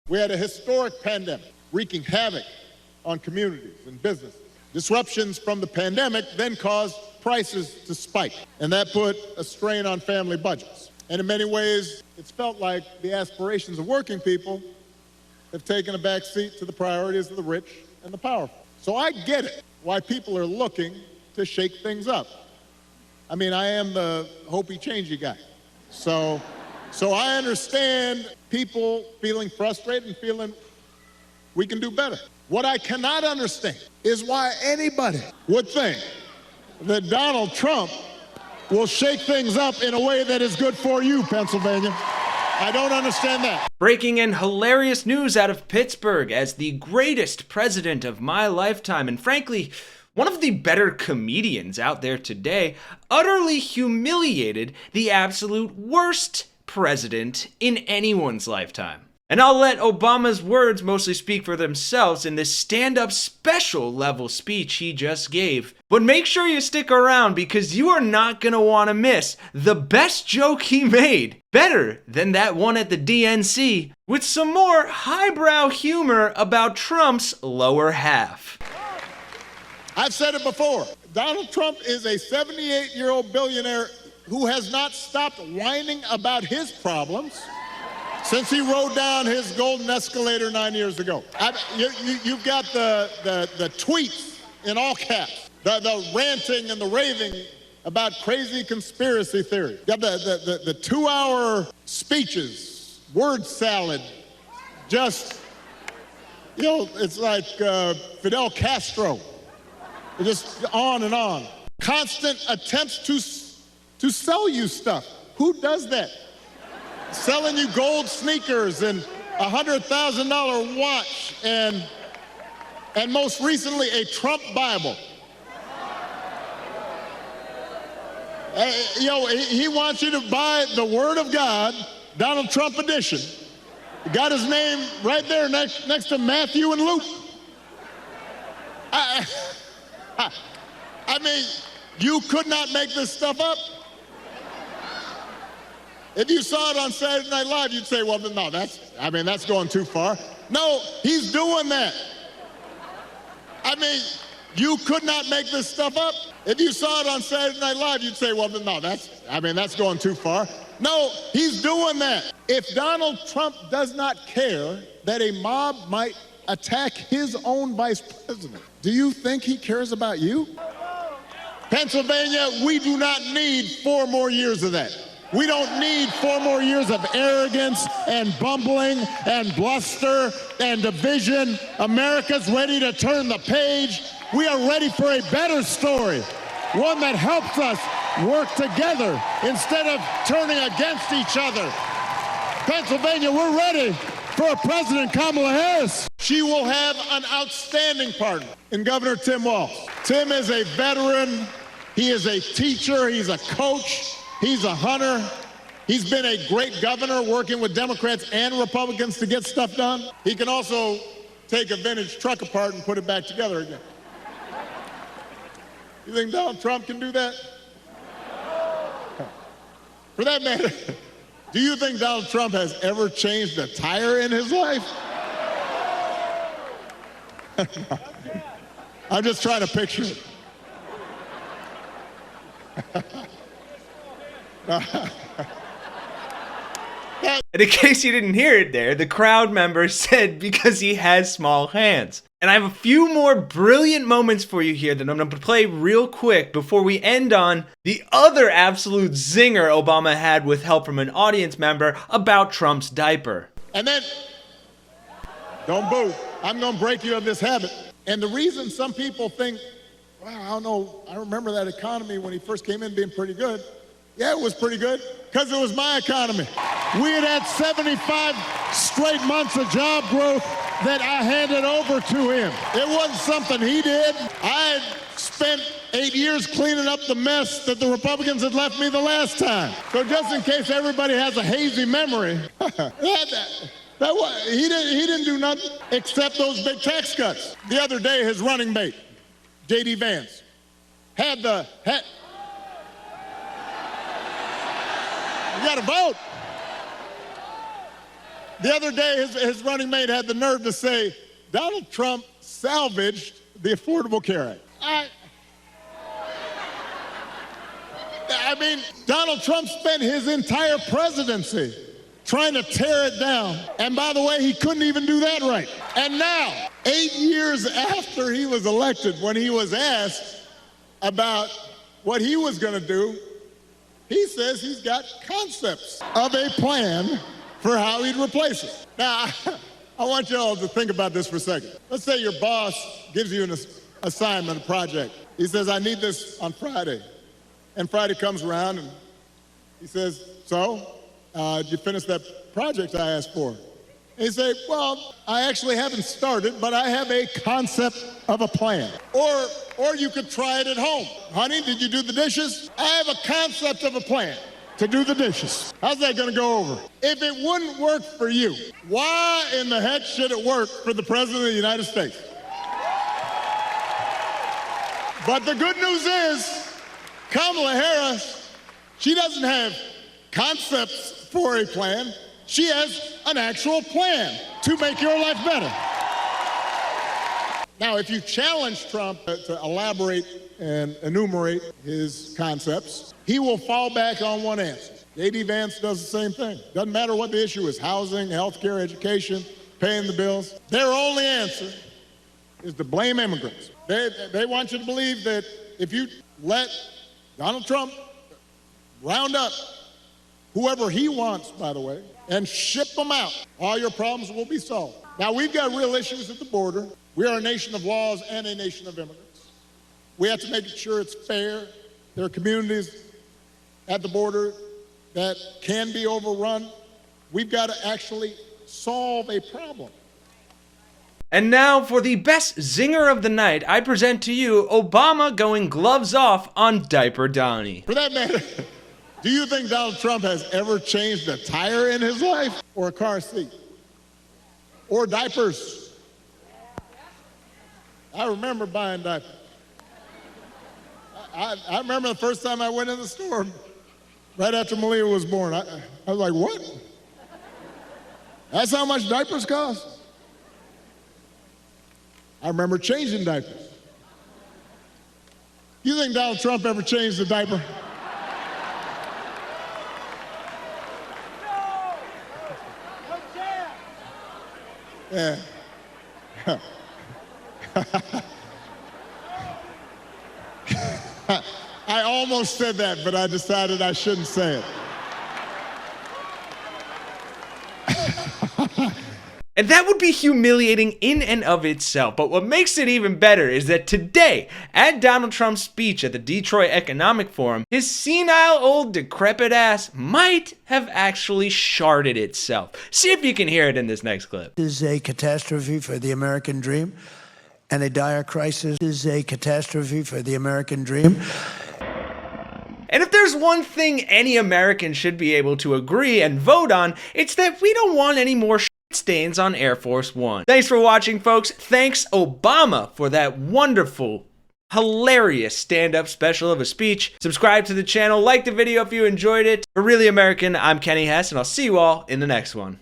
We had a historic pandemic wreaking havoc on communities and businesses. Disruptions from the pandemic then caused prices to spike, and that put a strain on family budgets. And in many ways, it's felt like the aspirations of working people have taken a back seat to the priorities of the rich and the powerful. So I get it, why people are looking to shake things up. I mean, I am the hopey-changey guy. So I understand people feeling frustrated and feeling we can do better. What I cannot understand is why anybody would think that Donald Trump will shake things up in a way that is good for you, Pennsylvania. I don't understand that. Breaking and hilarious news out of Pittsburgh as the greatest president of my lifetime, and frankly, one of the better comedians out there today, utterly humiliated the absolute worst president in anyone's lifetime. And I'll let Obama's words mostly speak for themselves in this stand-up special level speech he just gave. But make sure you stick around because you are not gonna wanna miss the best joke he made, better than that one at the DNC, with some more highbrow humor about Trump's lower half. I've said it before, Donald Trump is a 78-year-old billionaire who has not stopped whining about his problems since he rode down his golden escalator 9 years ago. You've got the tweets in all caps, the ranting and the raving about crazy conspiracy theories. You got the 2-hour speeches, word salad, just, it's like Fidel Castro. Just on and on. Constant attempts to sell you stuff. Who does that? Selling you gold sneakers and a $100,000 watch and most recently a Trump Bible. He wants you to buy the Word of God, Donald Trump edition. Got his name right there next to Matthew and Luke. I mean, you could not make this stuff up. If you saw it on Saturday Night Live, you'd say, well, no, that's going too far. No, he's doing that. I mean, you could not make this stuff up. If you saw it on Saturday Night Live, you'd say, well, no, that's going too far. No, he's doing that. If Donald Trump does not care that a mob might attack his own vice president, do you think he cares about you? Pennsylvania, we do not need 4 more years of that. We don't need 4 more years of arrogance and bumbling and bluster and division. America's ready to turn the page. We are ready for a better story, one that helps us work together instead of turning against each other. Pennsylvania, we're ready for a President Kamala Harris. She will have an outstanding partner in Governor Tim Walz. Tim is a veteran. He is a teacher. He's a coach. He's a hunter. He's been a great governor working with Democrats and Republicans to get stuff done. He can also take a vintage truck apart and put it back together again. You think Donald Trump can do that? For that matter, do you think Donald Trump has ever changed a tire in his life? I'm just trying to picture it. And in case you didn't hear it there, the crowd member said because he has small hands. And I have a few more brilliant moments for you here that I'm going to play real quick before we end on the other absolute zinger Obama had with help from an audience member about Trump's diaper. And then, don't boo, I'm going to break you of this habit. And the reason some people think, wow, I don't know, I remember that economy when he first came in being pretty good. Yeah, it was pretty good, because it was my economy. We had 75 straight months of job growth that I handed over to him. It wasn't something he did. I had spent 8 years cleaning up the mess that the Republicans had left me the last time. So just in case everybody has a hazy memory, he didn't do nothing except those big tax cuts. The other day, his running mate, J.D. Vance, had you got to vote. The other day, his running mate had the nerve to say, Donald Trump salvaged the Affordable Care Act. I mean, Donald Trump spent his entire presidency trying to tear it down. And by the way, he couldn't even do that right. And now, 8 years after he was elected, when he was asked about what he was going to do, he says he's got concepts of a plan for how he'd replace it. Now, I want you all to think about this for a second. Let's say your boss gives you an assignment, a project. He says, I need this on Friday. And Friday comes around and he says, so, did you finish that project I asked for? And you say, well, I actually haven't started, but I have a concept of a plan. Or you could try it at home. Honey, did you do the dishes? I have a concept of a plan to do the dishes. How's that gonna go over? If it wouldn't work for you, why in the heck should it work for the President of the United States? But the good news is, Kamala Harris, she doesn't have concepts for a plan. She has an actual plan to make your life better. Now, if you challenge Trump to elaborate and enumerate his concepts, he will fall back on one answer. J.D. Vance does the same thing. Doesn't matter what the issue is, housing, healthcare, education, paying the bills. Their only answer is to blame immigrants. They want you to believe that if you let Donald Trump round up whoever he wants, by the way, and ship them out, all your problems will be solved. Now, we've got real issues at the border. We are a nation of laws and a nation of immigrants. We have to make sure it's fair. There are communities at the border that can be overrun. We've got to actually solve a problem. And now for the best zinger of the night, I present to you Obama going gloves off on Diaper Donnie. For that matter, do you think Donald Trump has ever changed a tire in his life? Or a car seat? Or diapers? I remember buying diapers. I remember the first time I went in the store, right after Malia was born. I was like, what? That's how much diapers cost? I remember changing diapers. You think Donald Trump ever changed a diaper? Yeah. I almost said that, but I decided I shouldn't say it. And that would be humiliating in and of itself. But what makes it even better is that today, at Donald Trump's speech at the Detroit Economic Forum, his senile old decrepit ass might have actually sharted itself. See if you can hear it in this next clip. This is a catastrophe for the American dream, and a dire crisis is a catastrophe for the American dream. And if there's one thing any American should be able to agree and vote on, it's that we don't want any more stains on Air Force One. Thanks for watching, folks. Thanks, Obama, for that wonderful, hilarious stand-up special of a speech. Subscribe to the channel, like the video if you enjoyed it. For Really American, I'm Kenny Hesse, and I'll see you all in the next one.